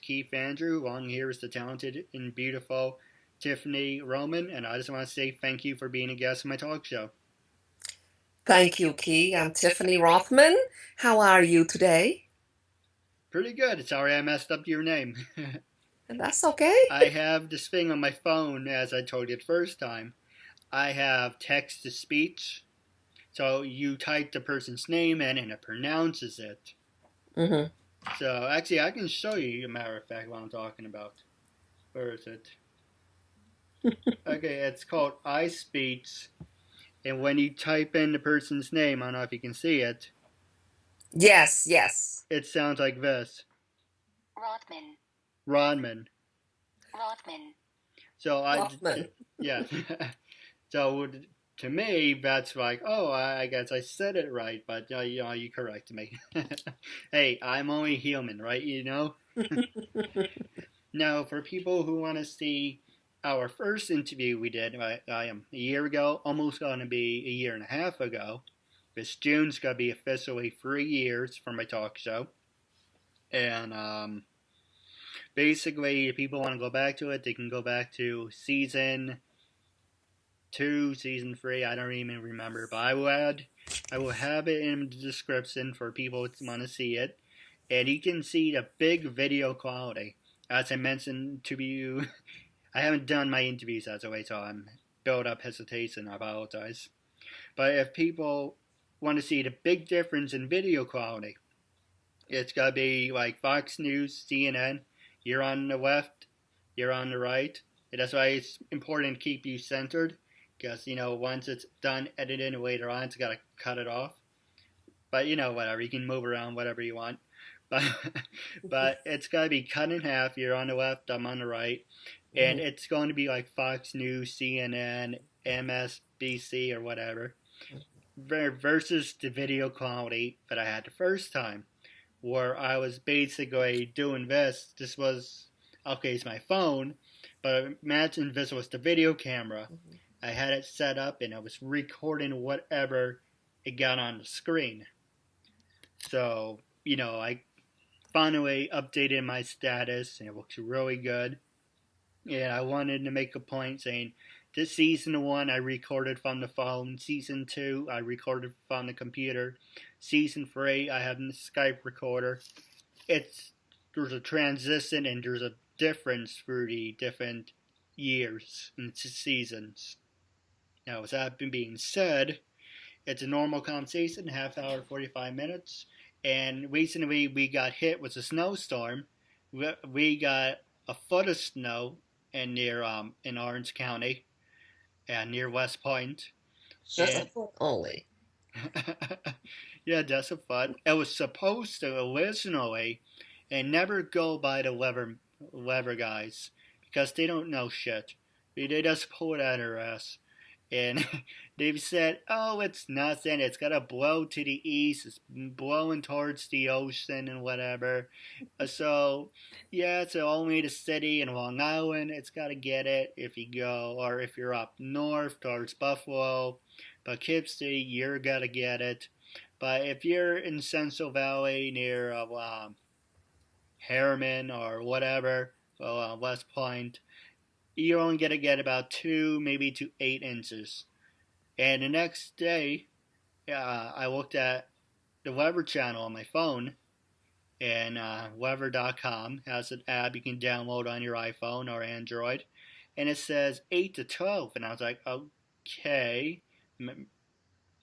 Keith Andrew. Along here is the talented and beautiful Tiffany Rothman, and I just want to say thank you for being a guest on my talk show. Thank you, Key. I'm Tiffany Rothman. How are you today? Pretty good. Sorry I messed up your name. And that's okay. I have this thing on my phone, as I told you the first time. I have text to speech, so you type the person's name in and it pronounces it. Mm-hmm. So actually, I can show you, as a matter of fact, what I'm talking about. Where is it? Okay, it's called iSpeech. And when you type in the person's name, I don't know if you can see it, Yes, yes. it sounds like this. Rothman. Rodman. Rothman. So Rothman. yeah. So to me, that's like, oh, I guess I said it right, but you correct me. Hey, I'm only human, right? Now, for people who want to see our first interview we did, a year ago, almost going to be a year and a half ago. This June's going to be officially 3 years for my talk show. And basically, if people want to go back to it, they can go back to season 2, season 3. I don't even remember, but I will have it in the description for people who want to see it, and you can see the big video quality. As I mentioned to you, I haven't done my interviews as a way, so I'm built up hesitation. I apologize. But if people want to see the big difference in video quality, it's got to be like Fox News, CNN. You're on the left, you're on the right. And that's why it's important to keep you centered, because, once it's done editing later on, it's got to cut it off. But, whatever, you can move around whatever you want. But it's got to be cut in half. You're on the left, I'm on the right. And it's going to be like Fox News, CNN, MSNBC, or whatever, versus the video quality that I had the first time, where I was basically doing this. This was, okay, it's my phone, but imagine this was the video camera. I had it set up and I was recording whatever it got on the screen. So, I finally updated my status and it looks really good. And I wanted to make a point saying, this season 1 I recorded from the phone, season 2 I recorded from the computer, season 3 I have the Skype recorder. There's a transition and there's a difference for the different years and seasons. Now, with that being said, it's a normal conversation, half hour, 45 minutes. And recently we got hit with a snowstorm. We got a foot of snow in Orange County, and near West Point. Just a foot only. Yeah, just a foot. It was supposed to originally, and never go by the weather guys, because they don't know shit. They just pull it out of their ass. And they've said, oh, it's nothing. It's got to blow to the east. It's blowing towards the ocean and whatever. So, yeah, it's only the city in Long Island. It's got to get it if you go, or if you're up north towards Buffalo, Poughkeepsie, you're got to get it. But if you're in Central Valley near Harriman or whatever, West Point, you're only going to get about 2, maybe to 8 inches. And the next day, I looked at the Weather channel on my phone, and weather.com has an app you can download on your iPhone or Android, and it says 8 to 12. And I was like, okay,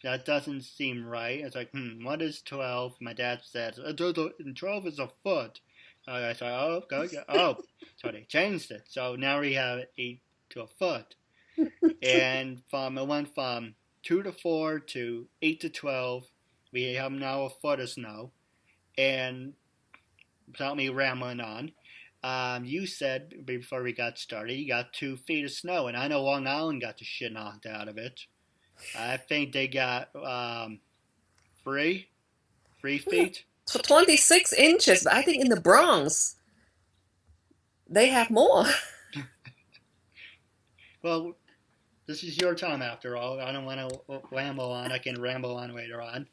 that doesn't seem right. I was like, what is 12? My dad said, 12 is a foot. I thought, oh, okay, so they changed it. So now we have 8 to a foot. And it went from 2 to 4 to 8 to 12. We have now a foot of snow. And without me rambling on, you said before we got started, you got 2 feet of snow. And I know Long Island got the shit knocked out of it. I think they got 3 feet. 26 inches, but I think in the Bronx, they have more. Well, this is your time after all. I don't want to ramble on. I can ramble on later on.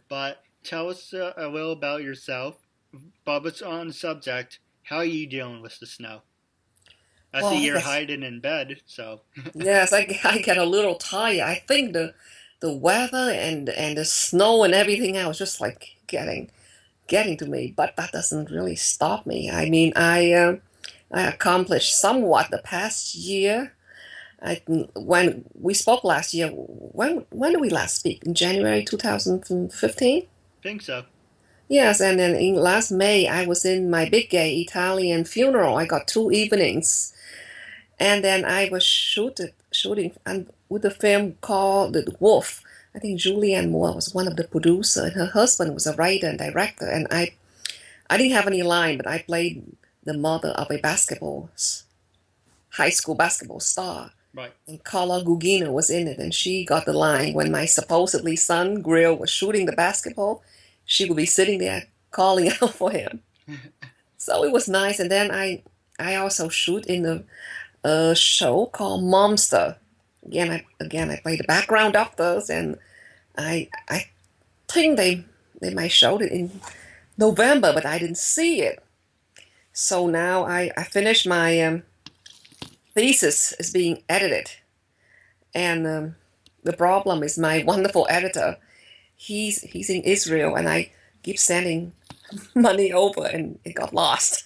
But tell us a little about yourself. But what's on the subject, How are you dealing with the snow? I see Well, I you're guess hiding in bed, so yes, I get a little tired. I think the weather and the snow and everything else just like getting to me, but that doesn't really stop me. I mean, I accomplished somewhat the past year. When we spoke last year, when did we last speak? In January 2015? think so. Yes, and then in last May, I was in my big gay Italian funeral. I got 2 evenings, and then I was shooting and with a film called The Wolf. I think Julianne Moore was one of the producers, and her husband was a writer and director. And I didn't have any line, but I played the mother of a high school basketball star. Right. And Carla Gugino was in it, and she got the line when my supposedly son Grill was shooting the basketball. She would be sitting there calling out for him. So it was nice. And then I also shoot in a show called Momster. Again I play the background doctors, and I think they might show it in November, but I didn't see it. So now I finished my thesis is being edited, and the problem is my wonderful editor. He's in Israel, and I keep sending money over, and it got lost.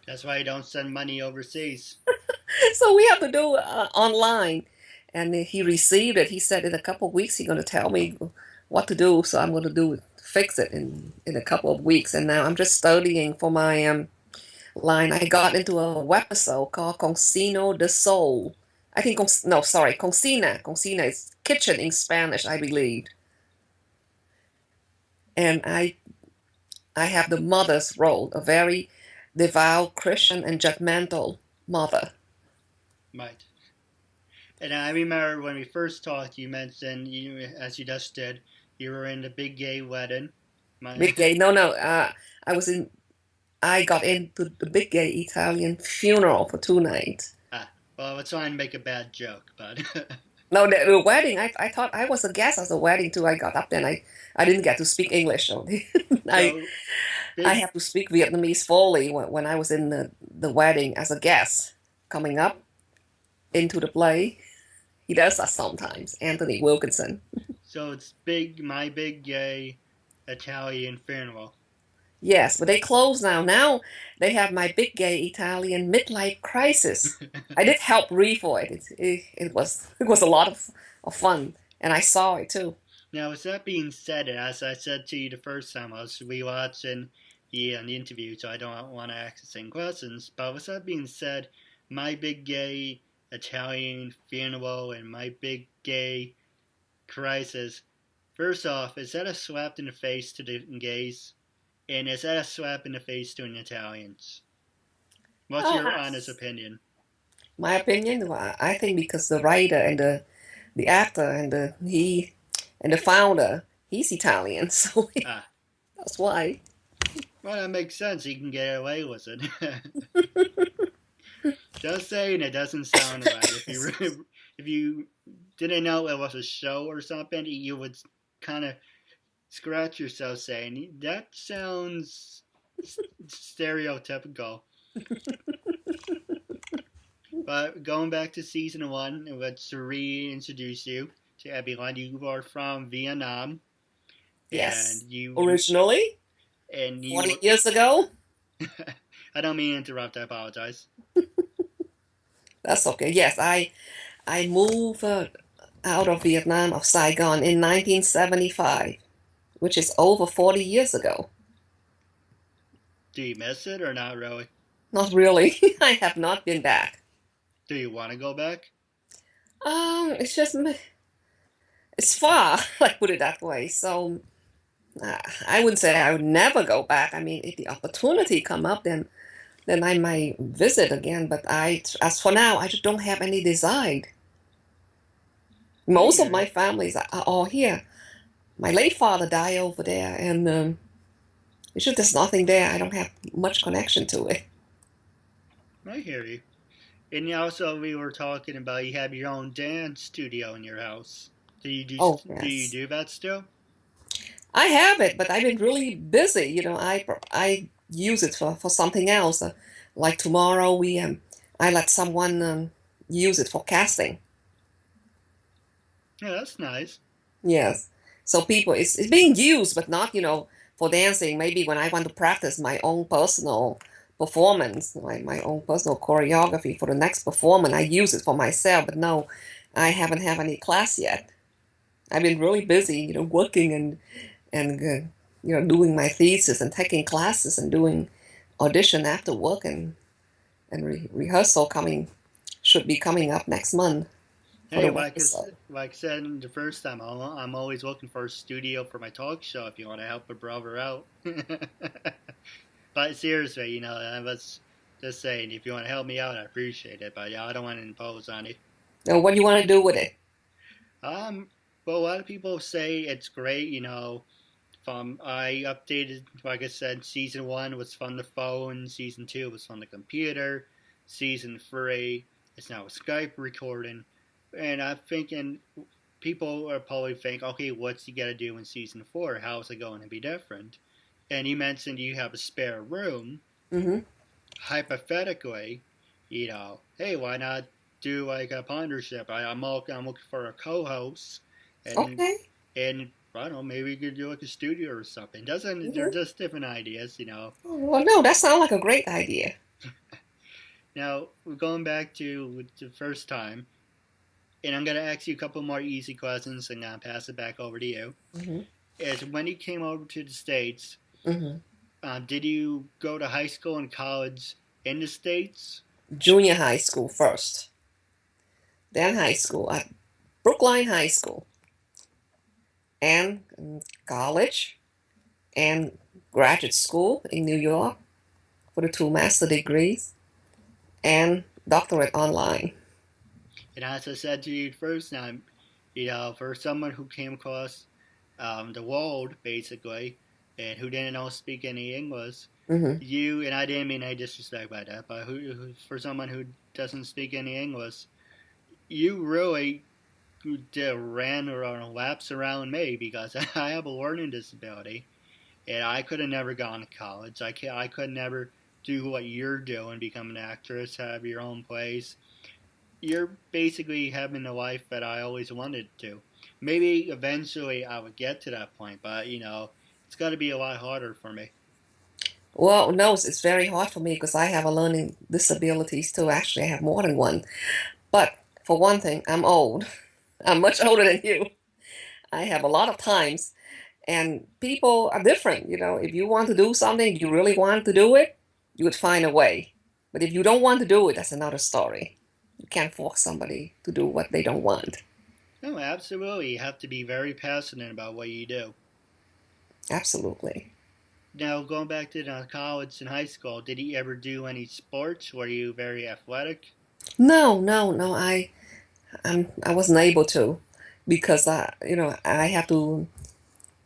That's why you don't send money overseas. So we have to do online. And he received it. He said in a couple of weeks he's going to tell me what to do. So I'm going to fix it in a couple of weeks. And now I'm just studying for my line. I got into a webisode called Cocina de Soul. I think, no, sorry, Cocina. Cocina is kitchen in Spanish, I believe. And I have the mother's role, a very devout Christian and judgmental mother. Right. And I remember when we first talked, you mentioned, as you just did, you were in the big gay wedding. Big gay, no, I got into the big gay Italian funeral for 2 nights. Well, I was trying to make a bad joke, but No, the wedding, I thought I was a guest at the wedding too. I got up there, and I didn't get to speak English. So I so I big. have to speak Vietnamese fully when I was in the wedding as a guest coming up into the play. He does that sometimes, Anthony Wilkinson. So it's big. My big gay Italian funeral. Yes, but they closed now. Now they have my big gay Italian midlife crisis. I did help read for it. It was a lot of fun, and I saw it too. Now, with that being said, as I said to you the first time, I was rewatching the interview, so I don't want to ask the same questions. But with that being said, my big gay Italian funeral and my big gay crisis. First off, is that a slap in the face to the gays? And is that a slap in the face to the Italians? What's Oh, your honest opinion? my opinion. Well, I think because the writer and the actor and the founder, he's Italian, so Ah, that's why. well, that makes sense. He can get away with it. Just saying, it doesn't sound right. If you didn't know it was a show or something, you would kind of scratch yourself saying that sounds stereotypical. But going back to season 1, let's reintroduce you to everyone. You are from Vietnam, and Yes. Originally, and 40 years ago. I don't mean to interrupt. I apologize. That's okay. Yes, I moved out of Vietnam, of Saigon, in 1975, which is over 40 years ago. Do you miss it or not really? Not really. I have not been back. Do you want to go back? It's just it's far. Like put it that way. So I wouldn't say I would never go back. I mean, if the opportunity come up, then I might visit again. But as for now, I just don't have any desire. I Most hear of my you. families are all here. My late father died over there, and it's just there's nothing there. I don't have much connection to it. I hear you. And also, we were talking about you have your own dance studio in your house. Oh Do you yes, do that still? I have it, but I've been really busy. I use it for something else. Like tomorrow, I let someone use it for casting. Yeah, that's nice. Yes. So people, it's being used, but not, for dancing. Maybe when I want to practice my own personal performance, my own personal choreography for the next performance, I use it for myself. But no, I haven't had any class yet. I've been really busy, working and doing my thesis and taking classes and doing audition after work and rehearsal should be coming up next month for Hey, the episode. like I said the first time, I'm always looking for a studio for my talk show if you want to help a brother out. But seriously, I was just saying, if you want to help me out, I appreciate it. But yeah, I don't want to impose on you. Now, what do you want to do with it? Um, well, a lot of people say it's great. I updated, like I said, season one was from the phone, season two was from the computer, season three is now a Skype recording, and I'm thinking people are probably think, okay, what's he got to do in season four? How's it going to be different? And you mentioned you have a spare room. Mm-hmm. Hypothetically, hey, why not do like a partnership? I'm looking for a co-host, and Okay. and I don't know, maybe we could do like a studio or something. Doesn't They're Mm-hmm. just different ideas. Well, no, that sounds like a great idea. Now we're going back to the first time, and I'm gonna ask you a couple more easy questions, and I'll pass it back over to you. Mm-hmm. Is when you came over to the States, Mm-hmm. did you go to high school and college in the States? Junior high school first, then high school at Brookline High School, and college, and graduate school in New York for the two master degrees, and doctorate online. And as I said to you first time, for someone who came across the world basically and who didn't know speak any English, Mm-hmm. you and I didn't mean any disrespect by that, but for someone who doesn't speak any English, you really ran around laps around me because I have a learning disability and I could have never gone to college. I could never do what you're doing, become an actress, have your own place. You're basically having the life that I always wanted to. Maybe eventually I would get to that point, but it's got to be a lot harder for me. Well, no, it's very hard for me because I have a learning disabilities too. Actually, I have more than one. But for one thing, I'm old. I'm much older than you. I have a lot of times, and people are different. If you want to do something, you really want to do it, you would find a way. But if you don't want to do it, that's another story. You can't force somebody to do what they don't want. No, absolutely. You have to be very passionate about what you do. Absolutely. Now, going back to the college and high school, did you ever do any sports? Were you very athletic? No, no, no. I wasn't able to because I have to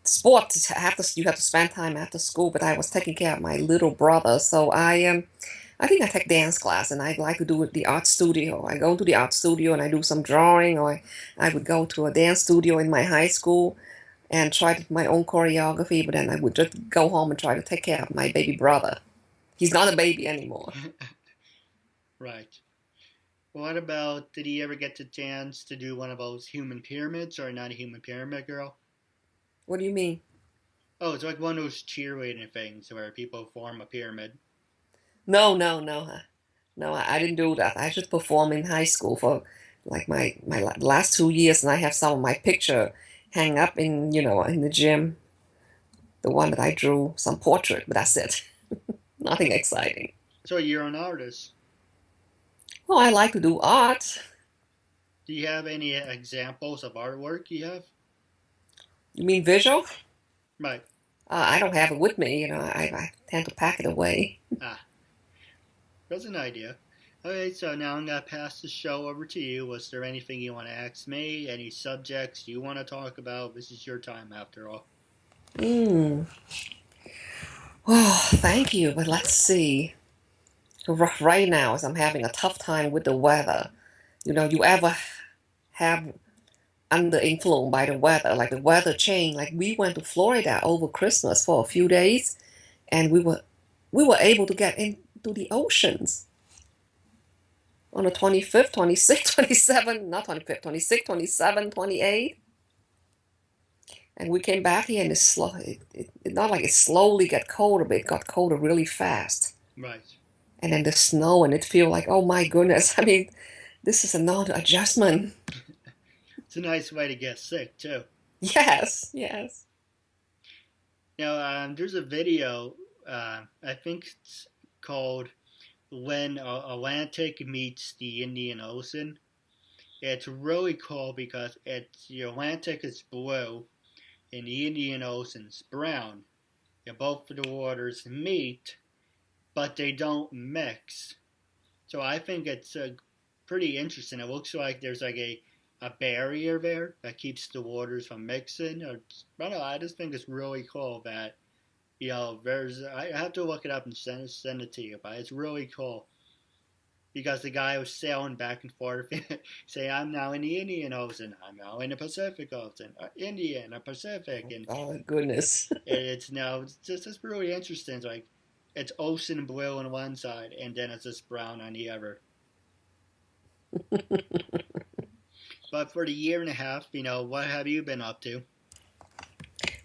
sports after you have to spend time after school. But I was taking care of my little brother, so I think I take dance class and I like to do it at the art studio. I go to the art studio and I do some drawing, or I would go to a dance studio in my high school and try my own choreography, but then I would just go home and try to take care of my baby brother. He's not a baby anymore. Right. What about, did he ever get the chance to do one of those human pyramids or not a human pyramid girl? What do you mean? Oh, it's like one of those cheerleading things where people form a pyramid. No, no, no. No, I didn't do that. I just performed in high school for like my last 2 years, and I have some of my picture hang up in the gym. The one that I drew, some portrait, but that's it. Nothing exciting. So you're an artist. Well, I like to do art. Do you have any examples of artwork you have? You mean visual? Right. I don't have it with me. I tend to pack it away. Ah, that's an idea. Okay, so now I'm going to pass the show over to you. Was there anything you want to ask me? Any subjects you want to talk about? This is your time after all. Hmm. Well, thank you, but let's see. Right now, as I'm having a tough time with the weather, you ever have under influence by the weather, like the weather change? Like we went to Florida over Christmas for a few days, and we were able to get into the oceans on the 25th, 26th, 27th, not 25th, 26th, 27th, 28th. And we came back here and it not like it slowly got colder, but it got colder really fast. Right. And then the snow, and it feel like, oh my goodness. I mean, this is another adjustment. It's a nice way to get sick, too. Yes, yes. Now, there's a video, I think it's called When Atlantic Meets the Indian Ocean. It's really cool because the Atlantic is blue and the Indian Ocean's brown. And both of the waters meet, but they don't mix. So I think it's pretty interesting. It looks like there's like a barrier there that keeps the waters from mixing. I don't know. I just think it's really cool that there's. I have to look it up and send it to you, but it's really cool because the guy was sailing back and forth, saying, "I'm now in the Indian Ocean. I'm now in the Pacific Ocean, Indian, or Pacific." And oh goodness, it's just really interesting. It's like it's ocean blue on one side, and then it's just brown on the other. But for the year and a half, what have you been up to?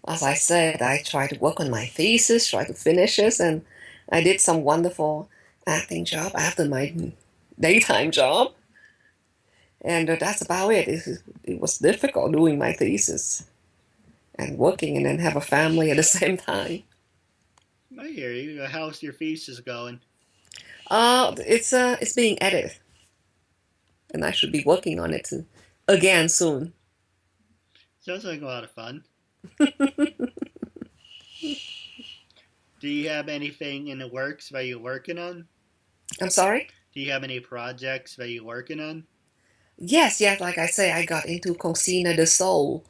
As I said, I tried to work on my thesis, try to finish it, and I did some wonderful acting job after my daytime job. And that's about it. It was difficult doing my thesis and working and then have a family at the same time. I hear you. How's your thesis going? It's being edited, and I should be working on it again soon. Sounds like a lot of fun. Do you have anything in the works that you're working on? I'm sorry? Do you have any projects that you're working on? Yes, like I say, I got into Cocina de Soul,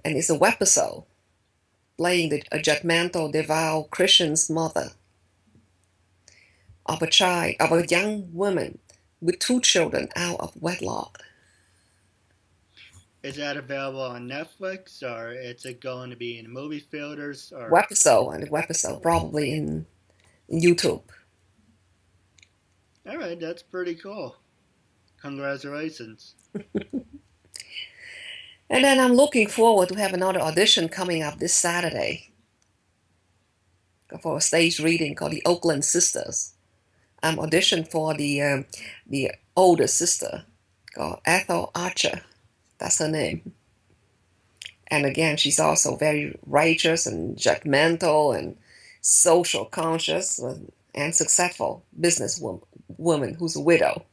and it's a webisode playing a judgmental, devout Christian's mother of a young woman with 2 children out of wedlock. Is that available on Netflix, or is it going to be in movie theaters? Or Webisode, probably in YouTube. All right, that's pretty cool. Congratulations. And then I'm looking forward to have another audition coming up this Saturday for a stage reading called The Oakland Sisters. I'm auditioned for the older sister called Ethel Archer. That's her name. And again, she's also very righteous and judgmental and social conscious and successful businesswoman who's a widow.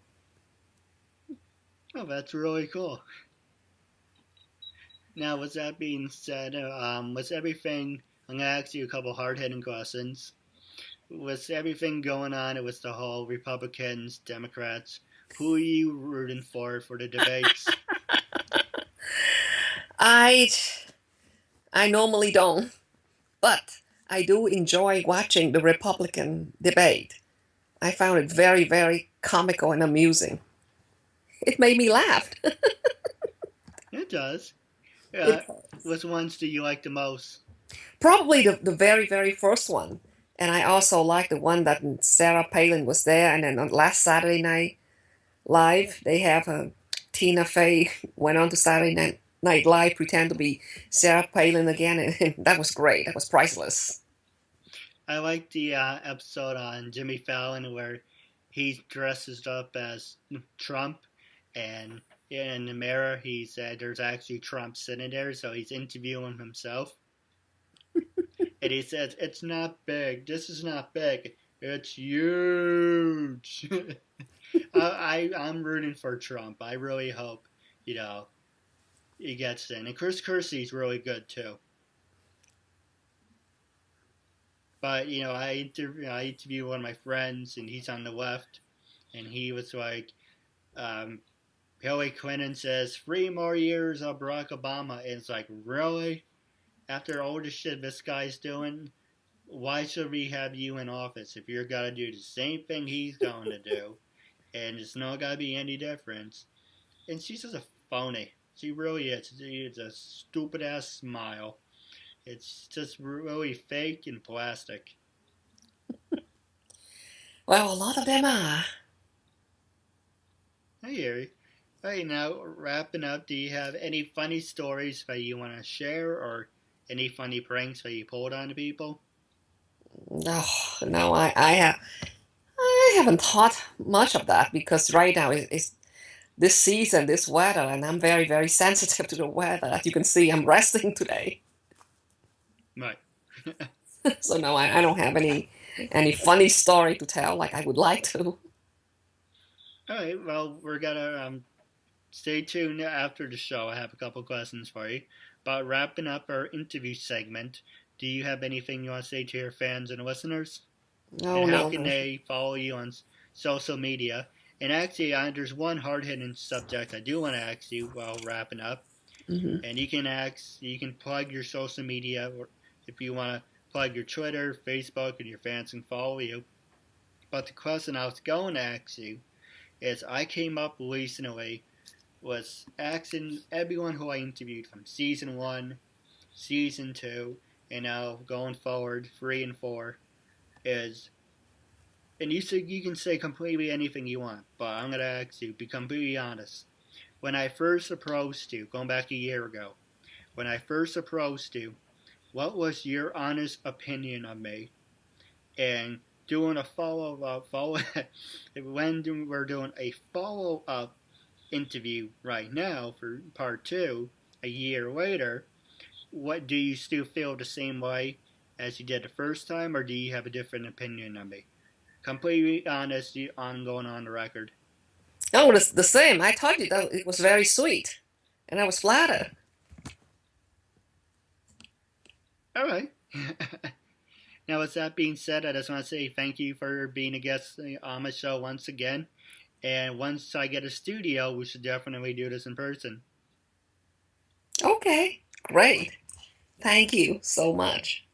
Oh, that's really cool. Now, with that being said, was everything, I'm going to ask you a couple hard-hitting questions. Was everything going on with the whole Republicans, Democrats, who are you rooting for the debates? I normally don't, but I do enjoy watching the Republican debate. I found it very, very comical and amusing. It made me laugh. It does. It does. Which ones do you like the most? Probably the very, very first one. And I also like the one that Sarah Palin was there. And then on last Saturday Night Live, they have Tina Fey went on to Saturday Night Live, pretend to be Sarah Palin again. And that was great. That was priceless. I like the episode on Jimmy Fallon where he dresses up as Trump, and in the mirror he said there's actually Trump sitting there, so he's interviewing himself. And he says, "It's not big. This is not big. It's huge." I'm rooting for Trump. I really hope, he gets in. And Chris Kersey's really good too. But, I interviewed one of my friends, and he's on the left, and he was like, Hillary Clinton says 3 more years of Barack Obama. And it's like, really? After all the shit this guy's doing, why should we have you in office if you're going to do the same thing he's going to do? And it's not going to be any difference. And she's just a phony. She really is. It's a stupid-ass smile. It's just really fake and plastic. Well, a lot of them are. I hear you. Hey, now wrapping up, do you have any funny stories that you want to share or any funny pranks that you pulled on people? Oh, no, I haven't thought much of that because right now it's this season, this weather, and I'm very, very sensitive to the weather. As you can see, I'm resting today. Right. So no, I don't have any funny story to tell like I would like to. All right. Well, we're gonna stay tuned after the show. I have a couple questions for you. But wrapping up our interview segment, do you have anything you want to say to your fans and listeners? And No, how no, can no. they follow you on social media? And actually, there's one hard-hitting subject I do want to ask you while wrapping up. Hmm. And you can plug your social media, or if you want to plug your Twitter, Facebook, and your fans can follow you. But the question I was going to ask you is, I came up recently was asking everyone who I interviewed from season one, season two, and now going forward, 3 and 4, is, and you can say completely anything you want, but I'm gonna ask you, be completely honest. When I first approached you, going back a year ago, when I first approached you, what was your honest opinion of me? And doing a when we're doing a follow up interview right now for part two, a year later, what do you still feel the same way as you did the first time, or do you have a different opinion of me? Completely honest, on going on the record. No, it's the same. I told you that it was very sweet, and I was flattered. All right. Now, with that being said, I just want to say thank you for being a guest on my show once again. And once I get a studio, we should definitely do this in person. Okay, great. Thank you so much.